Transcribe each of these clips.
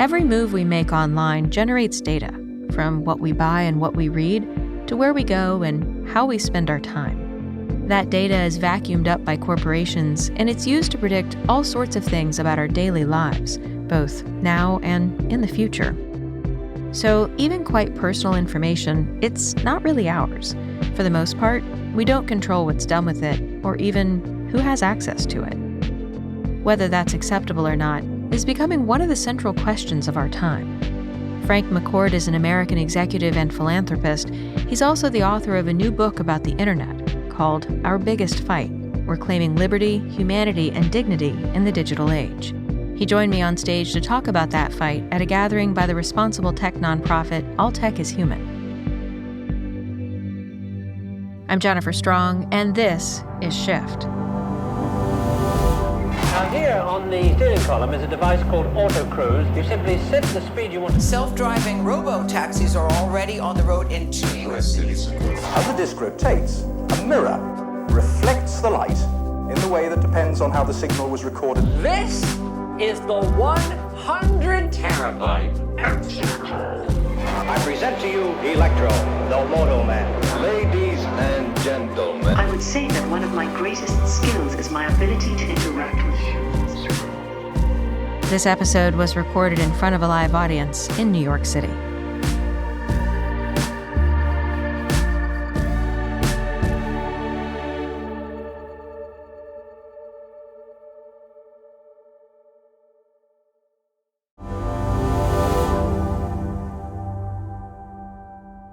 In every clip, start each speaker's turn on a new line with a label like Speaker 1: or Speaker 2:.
Speaker 1: Every move we make online generates data, from what we buy and what we read, to where we go and how we spend our time. That data is vacuumed up by corporations, and it's used to predict all sorts of things about our daily lives, both now and in the future. So even quite personal information, it's not really ours. For the most part, we don't control what's done with it, or even who has access to it. Whether that's acceptable or not is becoming one of the central questions of our time. Frank McCourt is an American executive and philanthropist. He's also the author of a new book about the internet called Our Biggest Fight: We're Claiming Liberty, Humanity, and Dignity in the Digital Age. He joined me on stage to talk about that fight at a gathering by the responsible tech nonprofit All Tech is Human. I'm Jennifer Strong, and this is Shift.
Speaker 2: Now here on the steering column is a device called Auto Cruise. You simply set the speed you want.
Speaker 3: Self-driving robo-taxis are already on the road in 2 U.S. cities.
Speaker 4: As the disc rotates, a mirror reflects the light in the way that depends on how the signal was recorded.
Speaker 2: This is the 100 terabyte I present to you Electro, the Moto Man.
Speaker 5: Ladies and gentlemen,
Speaker 6: I would say that one of my greatest skills is my ability to interact with humans.
Speaker 1: This episode was recorded in front of a live audience in New York City.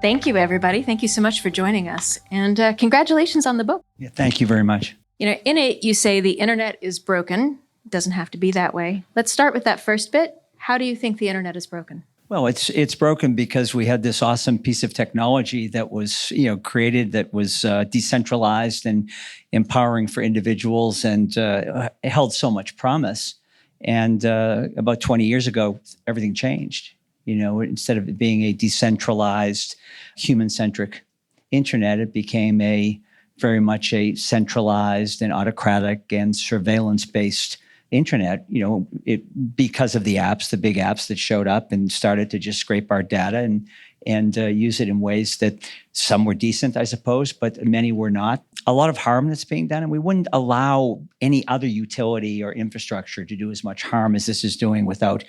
Speaker 1: Thank you, everybody. Thank you so much for joining us. And congratulations on the book.
Speaker 7: Yeah, thank you very much.
Speaker 1: You know, in it, you say the internet is broken. It doesn't have to be that way. Let's start with that first bit. How do you think the internet is broken?
Speaker 7: Well, it's broken because we had this awesome piece of technology that was, created, that was decentralized and empowering for individuals, and held so much promise. And about 20 years ago, everything changed. Instead of it being a decentralized, human-centric internet, it became very much a centralized and autocratic and surveillance-based internet. Because of the apps, the big apps that showed up and started to just scrape our data and use it in ways that some were decent, I suppose, but many were not. A lot of harm that's being done, and we wouldn't allow any other utility or infrastructure to do as much harm as this is doing without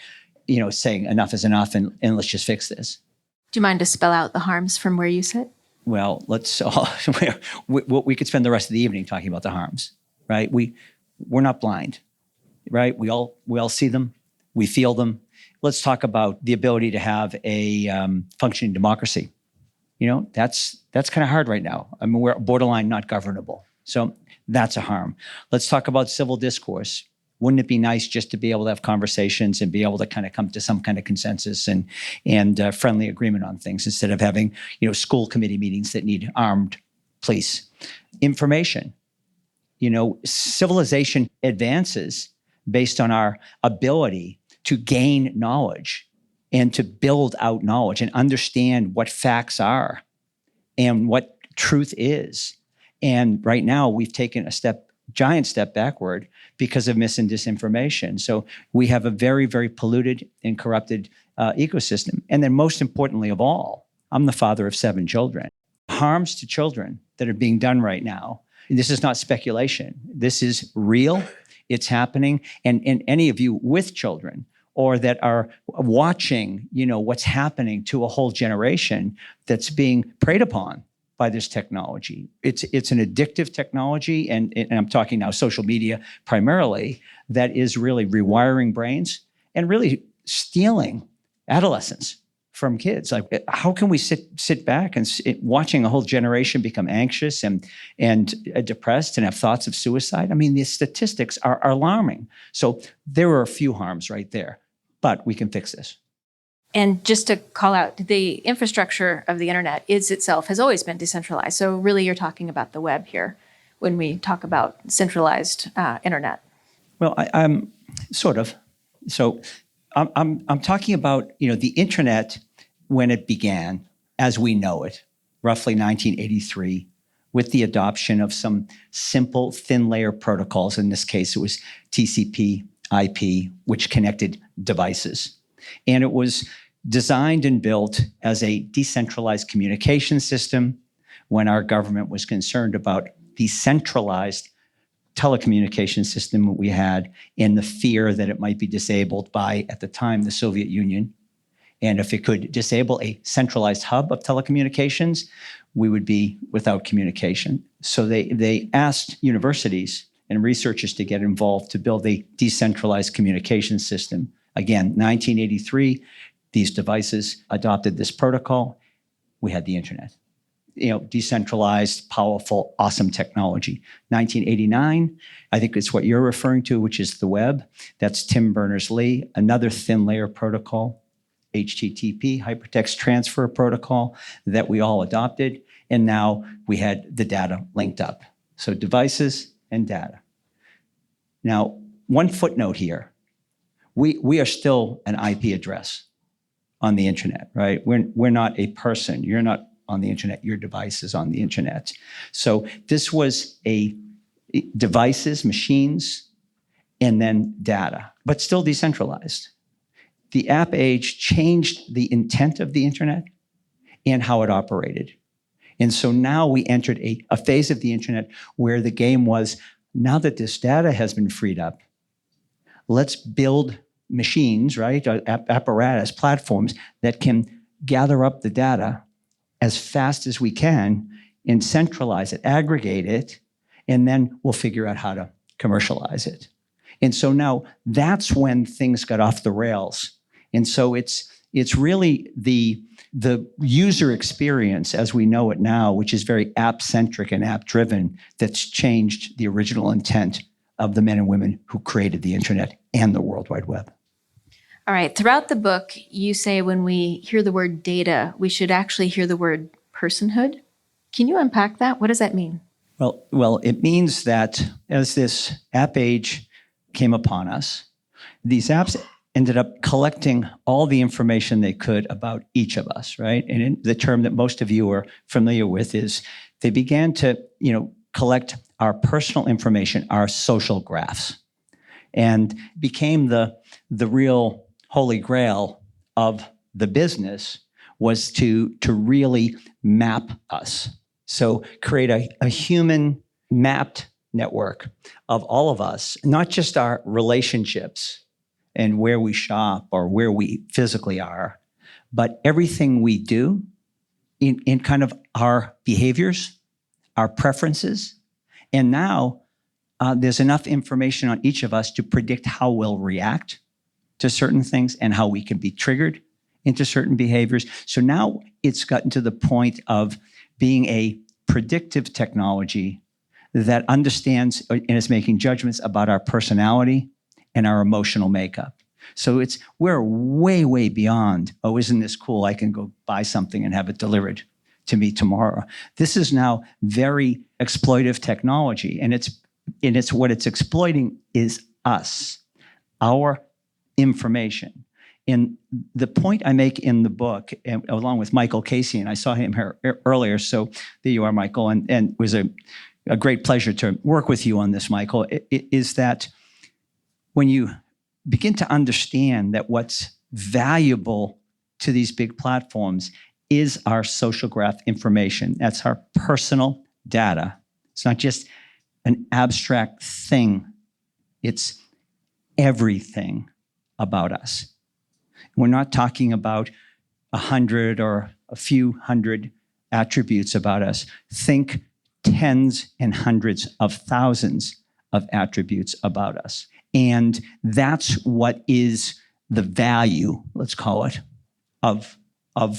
Speaker 7: saying enough is enough and let's just fix this.
Speaker 1: Do you mind to spell out the harms from where you sit?
Speaker 7: Well, we could spend the rest of the evening talking about the harms, right? We're not blind, right? We all see them, we feel them. Let's talk about the ability to have a functioning democracy. That's kind of hard right now. I mean, we're borderline not governable. So that's a harm. Let's talk about civil discourse. Wouldn't it be nice just to be able to have conversations and be able to kind of come to some kind of consensus and friendly agreement on things, instead of having, school committee meetings that need armed police? Information. Civilization advances based on our ability to gain knowledge and to build out knowledge and understand what facts are and what truth is. And right now we've taken a giant step backward because of mis and disinformation. So we have a very, very polluted and corrupted ecosystem. And then most importantly of all, I'm the father of 7 children. Harms to children that are being done right now, this is not speculation. This is real. It's happening. And any of you with children or that are watching, what's happening to a whole generation that's being preyed upon by this technology. It's an addictive technology, and I'm talking now social media primarily, that is really rewiring brains and really stealing adolescence from kids. Like, how can we sit back and watching a whole generation become anxious and depressed and have thoughts of suicide? I mean, the statistics are alarming. So there are a few harms right there, but we can fix this.
Speaker 1: And just to call out, the infrastructure of the internet has always been decentralized. So really you're talking about the web here when we talk about centralized internet.
Speaker 7: Well, I'm sort of. So I'm talking about, the internet when it began as we know it, roughly 1983, with the adoption of some simple thin layer protocols. In this case, it was TCP, IP, which connected devices. And it was designed and built as a decentralized communication system when our government was concerned about the centralized telecommunication system we had and the fear that it might be disabled by, at the time, the Soviet Union. And if it could disable a centralized hub of telecommunications, we would be without communication. So they asked universities and researchers to get involved to build a decentralized communication system. Again, 1983, these devices adopted this protocol. We had the internet. Decentralized, powerful, awesome technology. 1989, I think it's what you're referring to, which is the web. That's Tim Berners-Lee, another thin layer protocol, HTTP, hypertext transfer protocol that we all adopted. And now we had the data linked up. So devices and data. Now, one footnote here. We are still an IP address on the internet, right? We're not a person. You're not on the internet, your device is on the internet. So this was a devices, machines, and then data, but still decentralized. The app age changed the intent of the internet and how it operated. And so now we entered a phase of the internet where the game was, now that this data has been freed up, let's build machines, right? Apparatus, platforms that can gather up the data as fast as we can and centralize it, aggregate it, and then we'll figure out how to commercialize it. And so now that's when things got off the rails. And so it's really the user experience as we know it now, which is very app-centric and app-driven, that's changed the original intent of the men and women who created the internet and the World Wide Web.
Speaker 1: All right. Throughout the book, you say when we hear the word data, we should actually hear the word personhood. Can you unpack that? What does that mean?
Speaker 7: Well, it means that as this app age came upon us, these apps ended up collecting all the information they could about each of us, right? And the term that most of you are familiar with is they began to, collect our personal information, our social graphs, and became the real holy grail of the business was to really map us. So create a human mapped network of all of us, not just our relationships and where we shop or where we physically are, but everything we do in kind of our behaviors, our preferences. And now there's enough information on each of us to predict how we'll react to certain things and how we can be triggered into certain behaviors. So now it's gotten to the point of being a predictive technology that understands and is making judgments about our personality and our emotional makeup. So we're way, way beyond, oh, isn't this cool? I can go buy something and have it delivered to me tomorrow. This is now very exploitive technology, and it's what it's exploiting is us, our information. And the point I make in the book, along with Michael Casey, and I saw him here earlier, so there you are, Michael, and it was a great pleasure to work with you on this, Michael, is that when you begin to understand that what's valuable to these big platforms is our social graph information. That's our personal data. It's not just an abstract thing. It's everything about us. We're not talking about 100 or a few hundred attributes about us. Think tens and hundreds of thousands of attributes about us. And that's what is the value, let's call it, of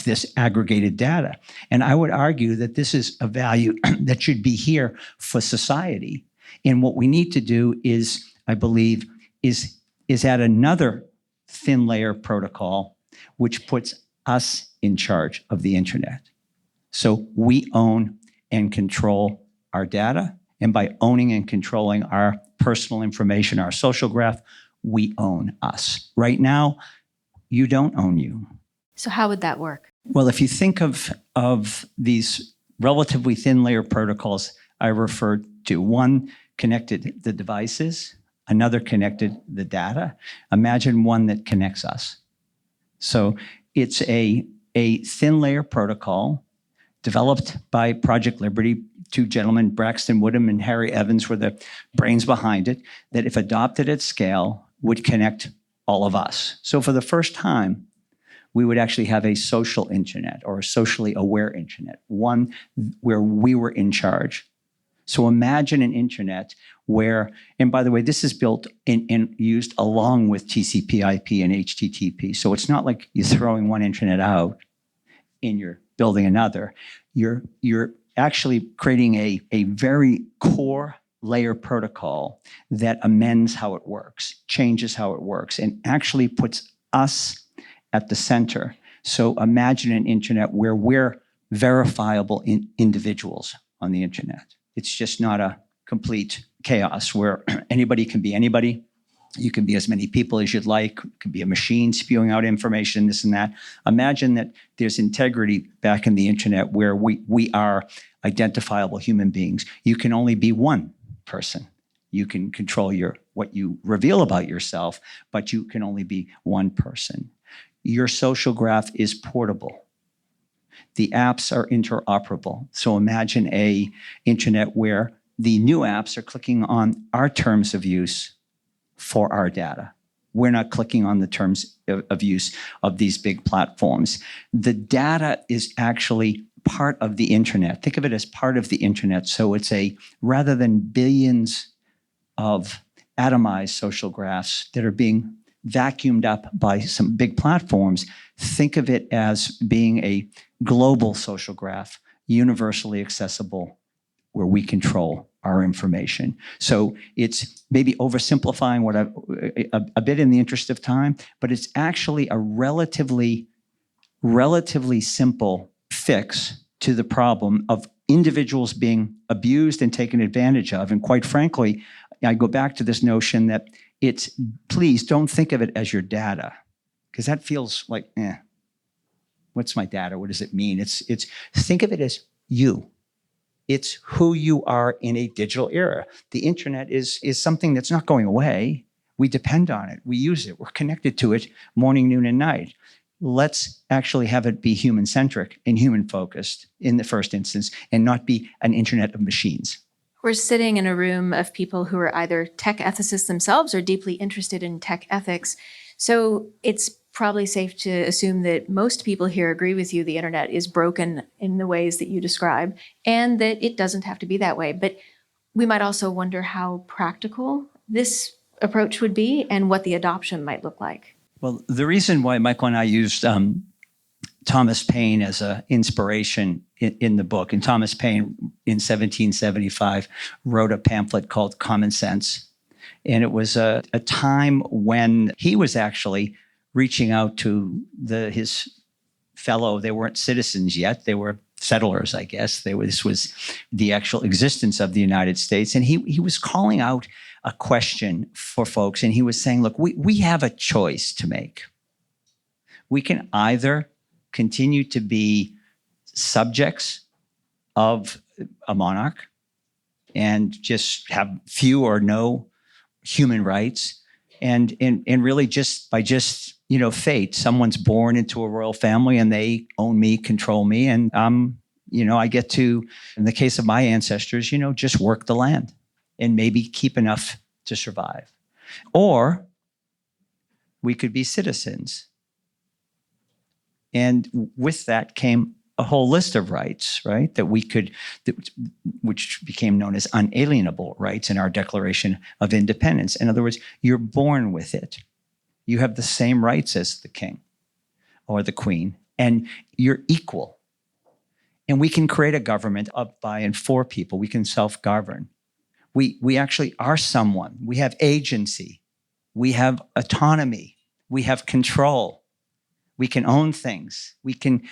Speaker 7: this aggregated data. And I would argue that this is a value that should be here for society. And what we need to do is, I believe, is add another thin layer protocol, which puts us in charge of the internet. So we own and control our data. And by owning and controlling our personal information, our social graph, we own us. Right now, you don't own you.
Speaker 1: So how would that work?
Speaker 7: Well, if you think of these relatively thin layer protocols I referred to, one connected the devices, another connected the data. Imagine one that connects us. So it's a thin layer protocol developed by Project Liberty. Two gentlemen, Braxton Woodham and Harry Evans, were the brains behind it, that if adopted at scale would connect all of us. So for the first time, we would actually have a social internet or a socially aware internet, one where we were in charge. So imagine an internet where, and by the way, this is built and used along with TCP/IP and HTTP. So it's not like you're throwing one internet out and you're building another. You're actually creating a very core layer protocol that amends how it works, changes how it works, and actually puts us at the center. So imagine an internet where we're verifiable individuals on the internet. It's just not a complete chaos where anybody can be anybody. You can be as many people as you'd like. It can be a machine spewing out information, this and that. Imagine that there's integrity back in the internet where we are identifiable human beings. You can only be one person. You can control what you reveal about yourself, but you can only be one person. Your social graph is portable. The apps are interoperable. So imagine an internet where the new apps are clicking on our terms of use for our data. We're not clicking on the terms of use of these big platforms. The data is actually part of the internet. Think of it as part of the internet. So it's rather than billions of atomized social graphs that are being vacuumed up by some big platforms, think of it as being a global social graph, universally accessible, where we control our information. So it's maybe oversimplifying what a bit in the interest of time, but it's actually a relatively simple fix to the problem of individuals being abused and taken advantage of. And quite frankly, I go back to this notion that please don't think of it as your data, because that feels like, what's my data? What does it mean? It's think of it as you. It's who you are in a digital era. The internet is something that's not going away. We depend on it. We use it. We're connected to it morning, noon, and night. Let's actually have it be human-centric and human-focused in the first instance, and not be an internet of machines.
Speaker 1: We're sitting in a room of people who are either tech ethicists themselves or deeply interested in tech ethics. So it's probably safe to assume that most people here agree with you the internet is broken in the ways that you describe, and that it doesn't have to be that way. But we might also wonder how practical this approach would be and what the adoption might look like.
Speaker 7: Well, the reason why Michael and I used Thomas Paine as an inspiration in the book, and Thomas Paine in 1775 wrote a pamphlet called Common Sense. And it was a time when he was actually reaching out to his fellow, they weren't citizens yet, they were settlers, I guess. This was the actual existence of the United States. And he was calling out a question for folks. And he was saying, look, we have a choice to make. We can either continue to be subjects of a monarch and just have few or no human rights, and really just by fate, someone's born into a royal family and they own me, control me, and I get to, in the case of my ancestors, just work the land and maybe keep enough to survive. Or we could be citizens. And with that came a whole list of rights, right, which became known as unalienable rights in our Declaration of Independence. In other words, you're born with it. You have the same rights as the king or the queen, and you're equal. And we can create a government of, by, and for people. We can self-govern. We actually are someone. We have agency. We have autonomy. We have control. We can own things. We can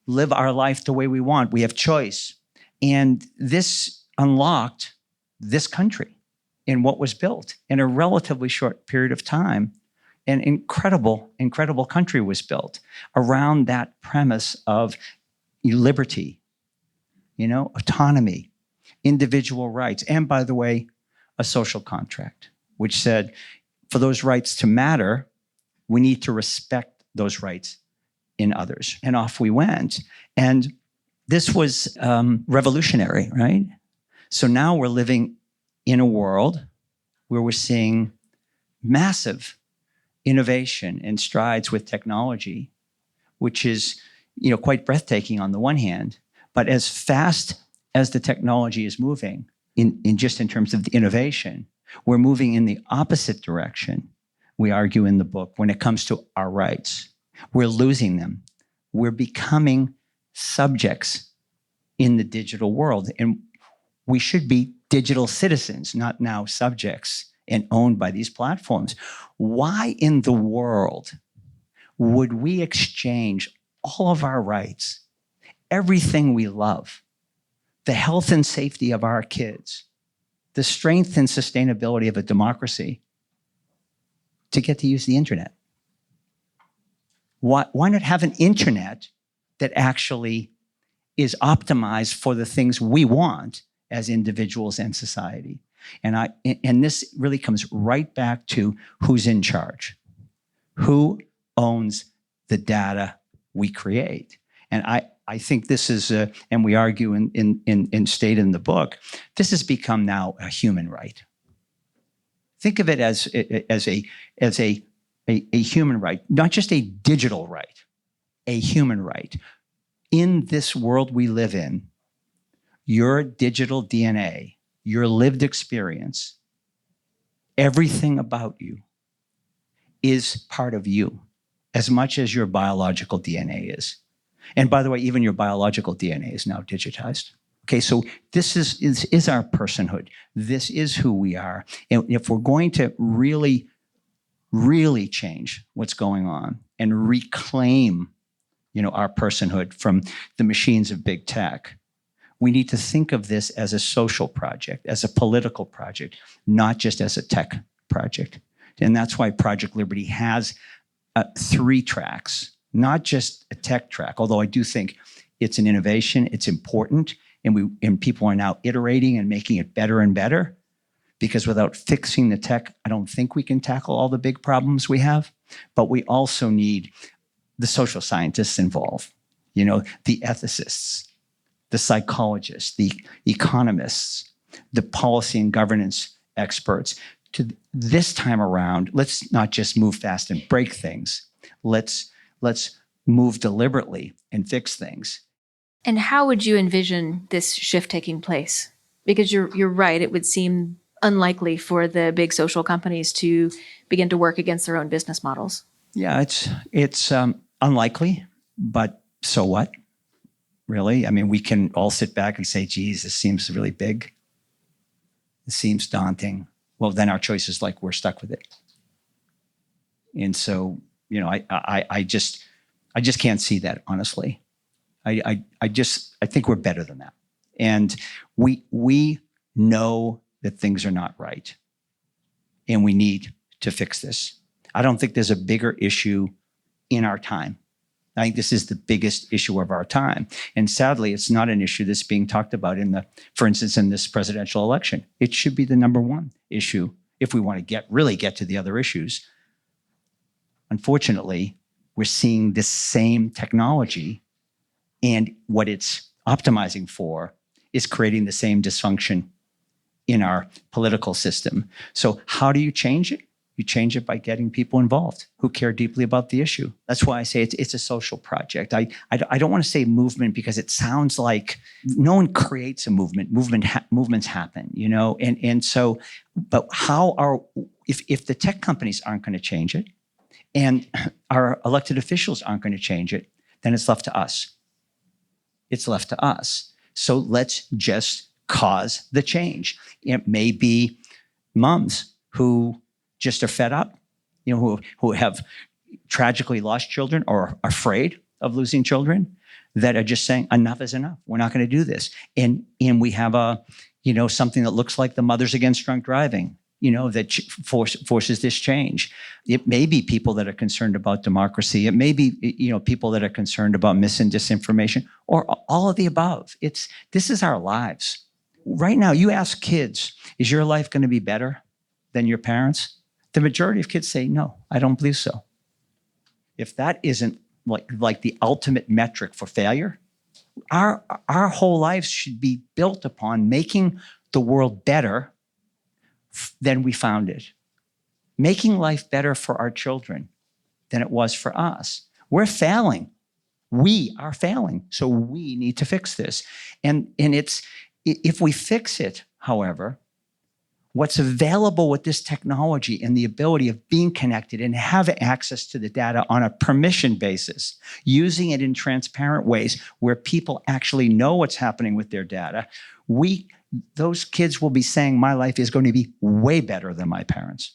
Speaker 7: live our life the way we want. We have choice. And this unlocked this country in what was built in a relatively short period of time. An incredible country was built around that premise of liberty, autonomy, individual rights, and by the way, a social contract, which said for those rights to matter, we need to respect those rights in others. And off we went. And this was revolutionary, right? So now we're living in a world where we're seeing massive innovation and strides with technology, which is, quite breathtaking on the one hand, but as fast as the technology is moving in terms of the innovation, we're moving in the opposite direction. We argue in the book when it comes to our rights. We're losing them. We're becoming subjects in the digital world. And we should be digital citizens, not now subjects and owned by these platforms. Why in the world would we exchange all of our rights, everything we love, the health and safety of our kids, the strength and sustainability of a democracy to get to use the internet? Why not have an internet that actually is optimized for the things we want as individuals and society? And this really comes right back to who's in charge, who owns the data we create. And I think this is, and we argue in state in the book, this has become now a human right. Think of it as a human right, not just a digital right, a human right. In this world we live in, your digital DNA, your lived experience, everything about you is part of you as much as your biological DNA is. And by the way, even your biological DNA is now digitized. Okay, so this is our personhood. This is who we are. And if we're going to really, really change what's going on and reclaim, our personhood from the machines of big tech, we need to think of this as a social project, as a political project, not just as a tech project. And that's why Project Liberty has 3 tracks, not just a tech track, although I do think it's an innovation, it's important, and people are now iterating and making it better and better, because without fixing the tech, I don't think we can tackle all the big problems we have. But we also need the social scientists involved, the ethicists, the psychologists, the economists, the policy and governance experts. To this time around, let's not just move fast and break things. Let's move deliberately and fix things.
Speaker 1: And how would you envision this shift taking place? Because you're right, it would seem unlikely for the big social companies to begin to work against their own business models.
Speaker 7: Yeah, it's unlikely, but so what? Really? I mean, we can all sit back and say, geez, this seems really big. It seems daunting. Well, then our choice is like, we're stuck with it. And so, I just can't see that, honestly. I think we're better than that. And we know that things are not right. And we need to fix this. I don't think there's a bigger issue in our time. I think this is the biggest issue of our time. And sadly, it's not an issue that's being talked about for instance, in this presidential election. It should be the number one issue if we want to really get to the other issues. Unfortunately, we're seeing this same technology, and what it's optimizing for is creating the same dysfunction in our political system. So how do you change it? You change it by getting people involved who care deeply about the issue. That's why I say it's a social project. I don't want to say movement because it sounds like no one creates a movement. Movements happen, And so, but if the tech companies aren't going to change it, and our elected officials aren't going to change it, then it's left to us. It's left to us. So let's just cause the change. It may be moms who just are fed up, who have tragically lost children or are afraid of losing children, that are just saying, enough is enough. We're not going to do this. And we have something that looks like the Mothers Against Drunk Driving, that forces this change. It may be people that are concerned about democracy. It may be, people that are concerned about mis and disinformation, or all of the above. This is our lives. Right now, you ask kids, is your life going to be better than your parents'? The majority of kids say, no, I don't believe so. if that isn't like the ultimate metric for failure, our whole lives should be built upon making the world better than we found it. Making life better for our children than it was for us. We're failing. We are failing. So we need to fix this. And it's, if we fix it, however, what's available with this technology and the ability of being connected and have access to the data on a permission basis, using it in transparent ways where people actually know what's happening with their data, those kids will be saying, my life is going to be way better than my parents.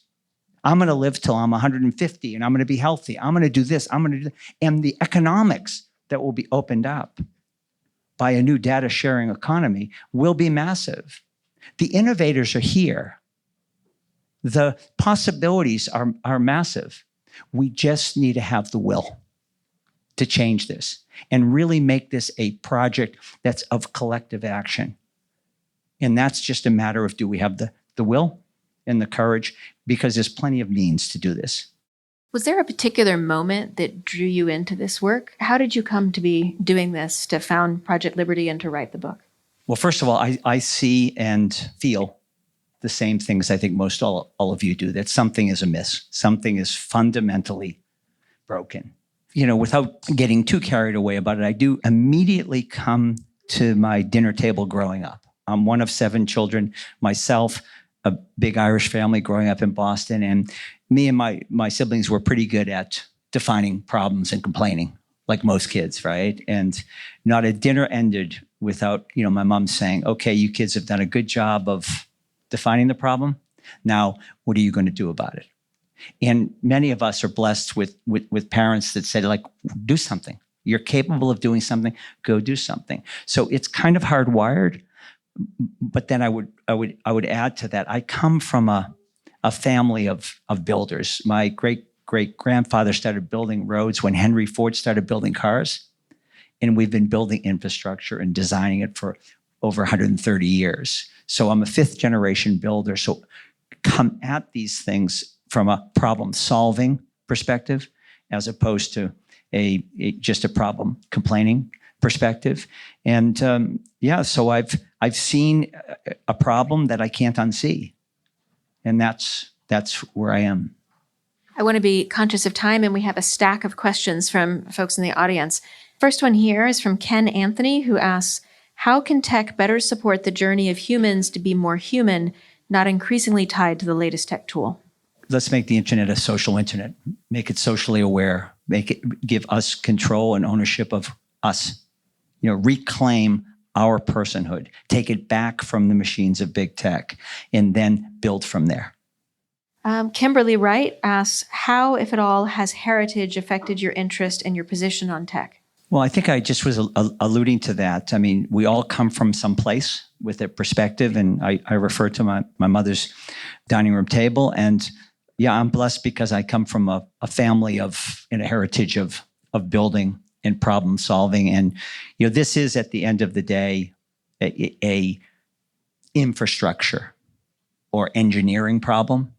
Speaker 7: I'm going to live till I'm 150 and I'm going to be healthy. I'm going to do this. I'm going to do that. And the economics that will be opened up by a new data sharing economy will be massive. The innovators are here. The possibilities are massive. We just need to have the will to change this and really make this a project that's of collective action. And that's just a matter of, do we have the will and the courage? Because there's plenty of means to do this.
Speaker 1: Was there a particular moment that drew you into this work? How did you come to be doing this, to found Project Liberty and to write the book?
Speaker 7: Well, first of all, I see and feel the same things I think most all of you do, that something is amiss. Something is fundamentally broken. Without getting too carried away about it, I do immediately come to my dinner table growing up. I'm one of 7 children myself, a big Irish family growing up in Boston, and me and my siblings were pretty good at defining problems and complaining, like most kids, right? And not a dinner ended without, my mom saying, okay, you kids have done a good job of defining the problem. Now, what are you going to do about it? And many of us are blessed with parents that said, like, do something. You're capable of doing something, go do something. So it's kind of hardwired. But then I would add to that, I come from a family of builders. My great-great-grandfather started building roads when Henry Ford started building cars. And we've been building infrastructure and designing it for over 130 years. So I'm a 5th-generation builder. So come at these things from a problem-solving perspective, as opposed to just a problem-complaining perspective. And so I've seen a problem that I can't unsee. And that's where I am.
Speaker 1: I want to be conscious of time, and we have a stack of questions from folks in the audience. First one here is from Ken Anthony, who asks, how can tech better support the journey of humans to be more human, not increasingly tied to the latest tech tool?
Speaker 7: Let's make the internet a social internet, make it socially aware, give us control and ownership of us, reclaim our personhood, take it back from the machines of big tech, and then build from there.
Speaker 1: Kimberly Wright asks, how, if at all, has heritage affected your interest and your position on tech?
Speaker 7: Well, I think I just was alluding to that. I mean, we all come from some place with a perspective, and I refer to my mother's dining room table. And yeah, I'm blessed because I come from a family and a heritage of building and problem solving. And, this is, at the end of the day, a infrastructure or engineering problem.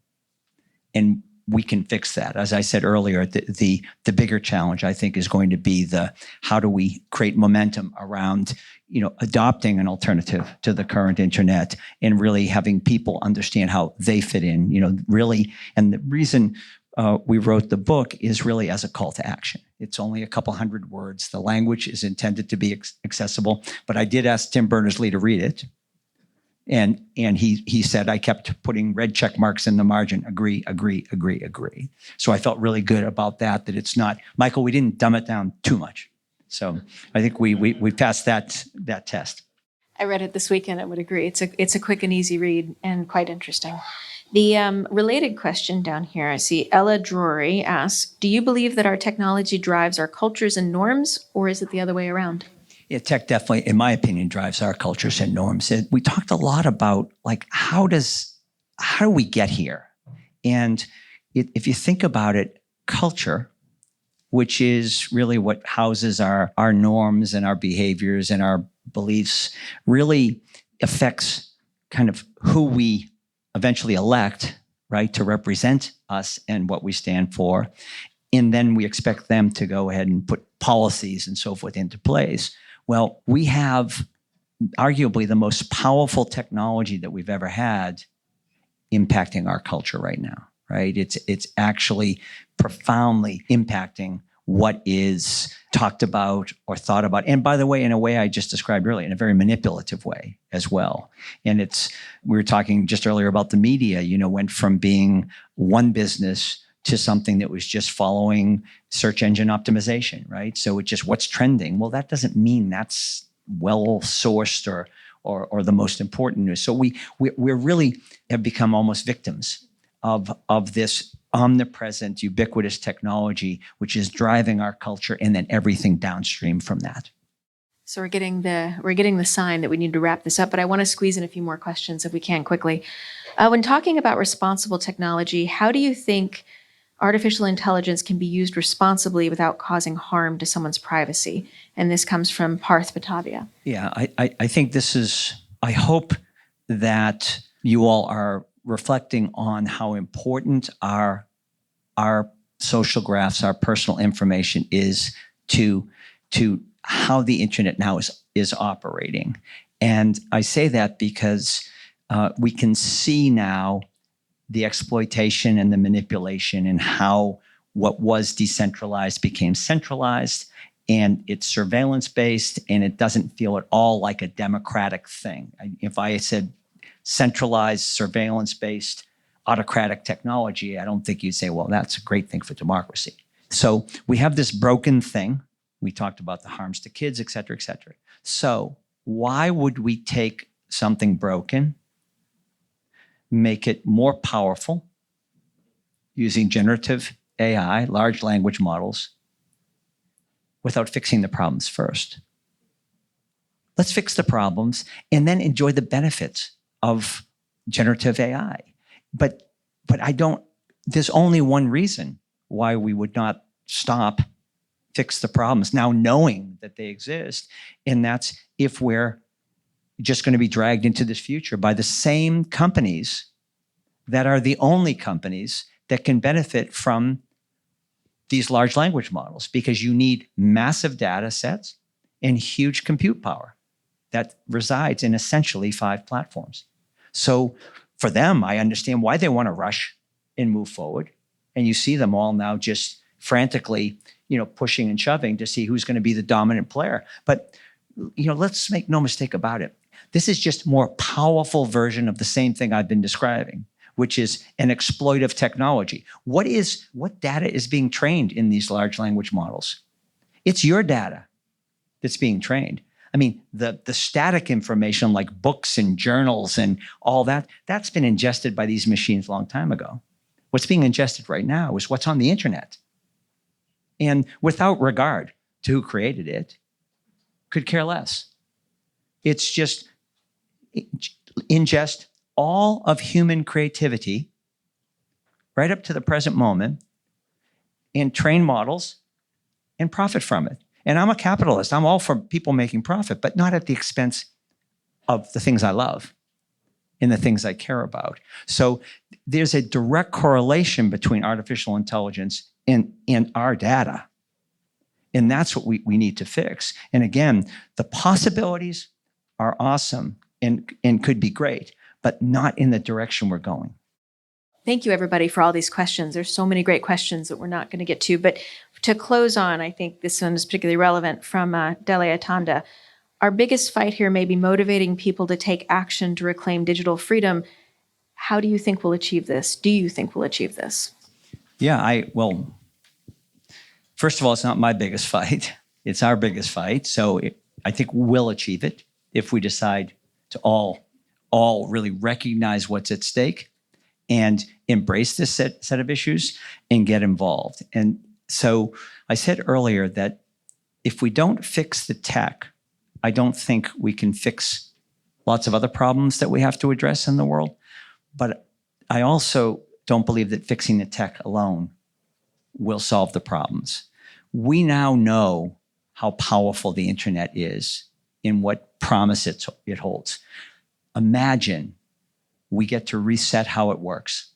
Speaker 7: And we can fix that. As I said earlier, the bigger challenge, I think, is going to be how do we create momentum around, adopting an alternative to the current internet and really having people understand how they fit in, really. And the reason we wrote the book is really as a call to action. It's only a couple hundred words. The language is intended to be accessible, but I did ask Tim Berners-Lee to read it. And he said, I kept putting red check marks in the margin, agree. So I felt really good about that it's not, Michael, we didn't dumb it down too much. So I think we passed that test.
Speaker 1: I read it this weekend. I would agree. It's a quick and easy read and quite interesting. The related question down here, I see Ella Drury asks, do you believe that our technology drives our cultures and norms, or is it the other way around?
Speaker 7: Yeah, tech definitely, in my opinion, drives our cultures and norms. We talked a lot about, like, how do we get here? And if you think about it, culture, which is really what houses our norms and our behaviors and our beliefs, really affects kind of who we eventually elect, right, to represent us and what we stand for. and then we expect them to go ahead and put policies and so forth into place. Well, we have arguably the most powerful technology that we've ever had impacting our culture right now, right? It's actually profoundly impacting what is talked about or thought about. And by the way, in a way I just described earlier, in a very manipulative way as well. And we were talking just earlier about the media, went from being one business to something that was just following search engine optimization, right? So it's just what's trending. Well, that doesn't mean that's well-sourced or the most important news. So we really have become almost victims of this omnipresent, ubiquitous technology, which is driving our culture and then everything downstream from that.
Speaker 1: So we're getting the sign that we need to wrap this up, but I want to squeeze in a few more questions if we can quickly. When talking about responsible technology, how do you think artificial intelligence can be used responsibly without causing harm to someone's privacy? And this comes from Parth Batavia.
Speaker 7: Yeah, I think I hope that you all are reflecting on how important our social graphs, our personal information is to how the internet now is operating. And I say that because we can see now the exploitation and the manipulation and how what was decentralized became centralized, and it's surveillance-based, and it doesn't feel at all like a democratic thing. If I said centralized, surveillance-based, autocratic technology, I don't think you'd say, well, that's a great thing for democracy. So we have this broken thing. We talked about the harms to kids, et cetera, et cetera. So why would we take something broken, make it more powerful using generative AI, large language models, without fixing the problems first? Let's fix the problems and then enjoy the benefits of generative AI. But there's only one reason why we would not fix the problems now knowing that they exist. And that's if we're just going to be dragged into this future by the same companies that are the only companies that can benefit from these large language models, because you need massive data sets and huge compute power that resides in essentially 5 platforms. So for them, I understand why they want to rush and move forward. And you see them all now just frantically, pushing and shoving to see who's going to be the dominant player. But, let's make no mistake about it. This is just a more powerful version of the same thing I've been describing, which is an exploitive technology. What data is being trained in these large language models? It's your data that's being trained. I mean, the static information like books and journals and all that's been ingested by these machines a long time ago. What's being ingested right now is what's on the internet. And without regard to who created it, could care less. It's just ingest all of human creativity right up to the present moment and train models and profit from it. And I'm a capitalist. I'm all for people making profit, but not at the expense of the things I love and the things I care about. So there's a direct correlation between artificial intelligence and our data. And that's what we need to fix. And again, the possibilities are awesome and could be great, but not in the direction we're going.
Speaker 1: Thank you, everybody, for all these questions. There's so many great questions that we're not going to get to. But to close on, I think this one is particularly relevant from Dele Atanda. Our biggest fight here may be motivating people to take action to reclaim digital freedom. How do you think we'll achieve this? Do you think we'll achieve this?
Speaker 7: Yeah, first of all, it's not my biggest fight. It's our biggest fight. So I think we'll achieve it if we decide to all really recognize what's at stake and embrace this set of issues and get involved. And so I said earlier that if we don't fix the tech, I don't think we can fix lots of other problems that we have to address in the world. But I also don't believe that fixing the tech alone will solve the problems. We now know how powerful the internet is and what promise it holds. Imagine we get to reset how it works.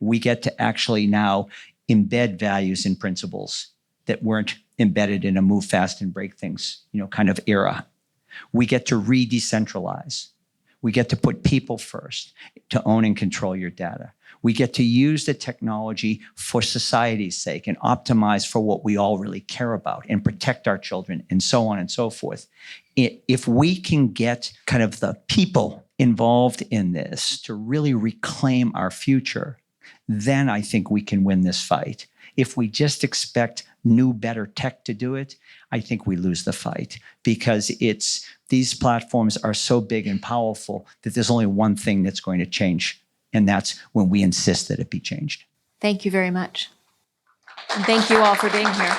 Speaker 7: We get to actually now embed values and principles that weren't embedded in a move fast and break things, kind of era. We get to re-decentralize. We get to put people first, to own and control your data. We get to use the technology for society's sake and optimize for what we all really care about and protect our children and so on and so forth. If we can get kind of the people involved in this to really reclaim our future, then I think we can win this fight. If we just expect new, better tech to do it, I think we lose the fight, because these platforms are so big and powerful that there's only one thing that's going to change, and that's when we insist that it be changed.
Speaker 1: Thank you very much. And thank you all for being here.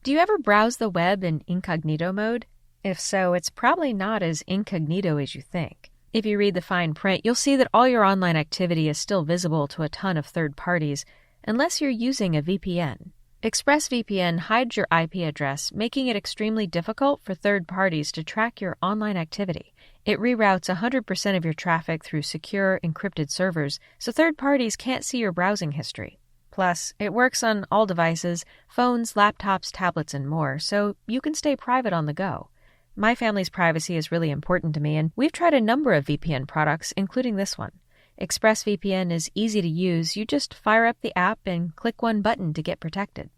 Speaker 1: Do you ever browse the web in incognito mode? If so, it's probably not as incognito as you think. If you read the fine print, you'll see that all your online activity is still visible to a ton of third parties, unless you're using a VPN. ExpressVPN hides your IP address, making it extremely difficult for third parties to track your online activity. It reroutes 100% of your traffic through secure, encrypted servers, so third parties can't see your browsing history. Plus, it works on all devices, phones, laptops, tablets, and more, so you can stay private on the go. My family's privacy is really important to me, and we've tried a number of VPN products, including this one. ExpressVPN is easy to use. You just fire up the app and click one button to get protected.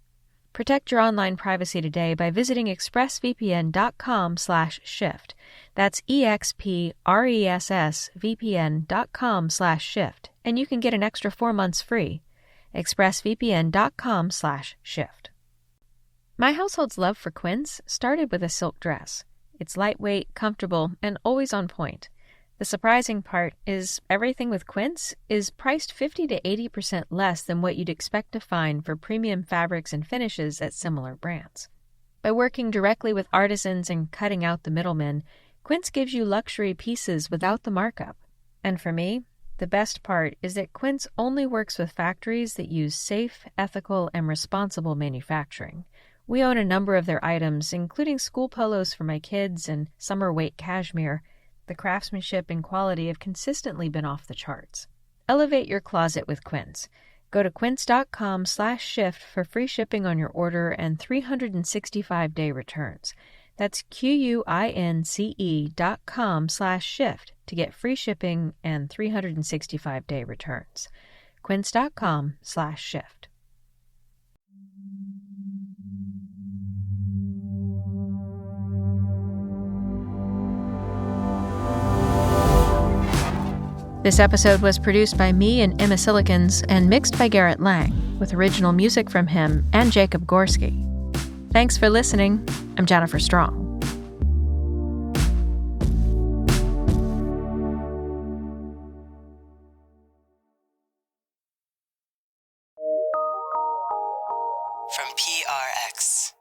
Speaker 1: Protect your online privacy today by visiting expressvpn.com/shift. That's expressvpn.com/shift, and you can get an extra 4 months free. expressvpn.com/shift. My household's love for Quince started with a silk dress. It's lightweight, comfortable, and always on point. The surprising part is everything with Quince is priced 50 to 80% less than what you'd expect to find for premium fabrics and finishes at similar brands. By working directly with artisans and cutting out the middlemen, Quince gives you luxury pieces without the markup. And for me, the best part is that Quince only works with factories that use safe, ethical, and responsible manufacturing. We own a number of their items, including school polos for my kids and summer weight cashmere. The craftsmanship and quality have consistently been off the charts. Elevate your closet with Quince. Go to quince.com/shift for free shipping on your order and 365-day returns. That's QUINCE.com/shift to get free shipping and 365-day returns. Quince.com/shift. This episode was produced by me and Emma Cillekens and mixed by Garret Lang, with original music from him and Jacob Gorski. Thanks for listening. I'm Jennifer Strong.
Speaker 3: From PRX.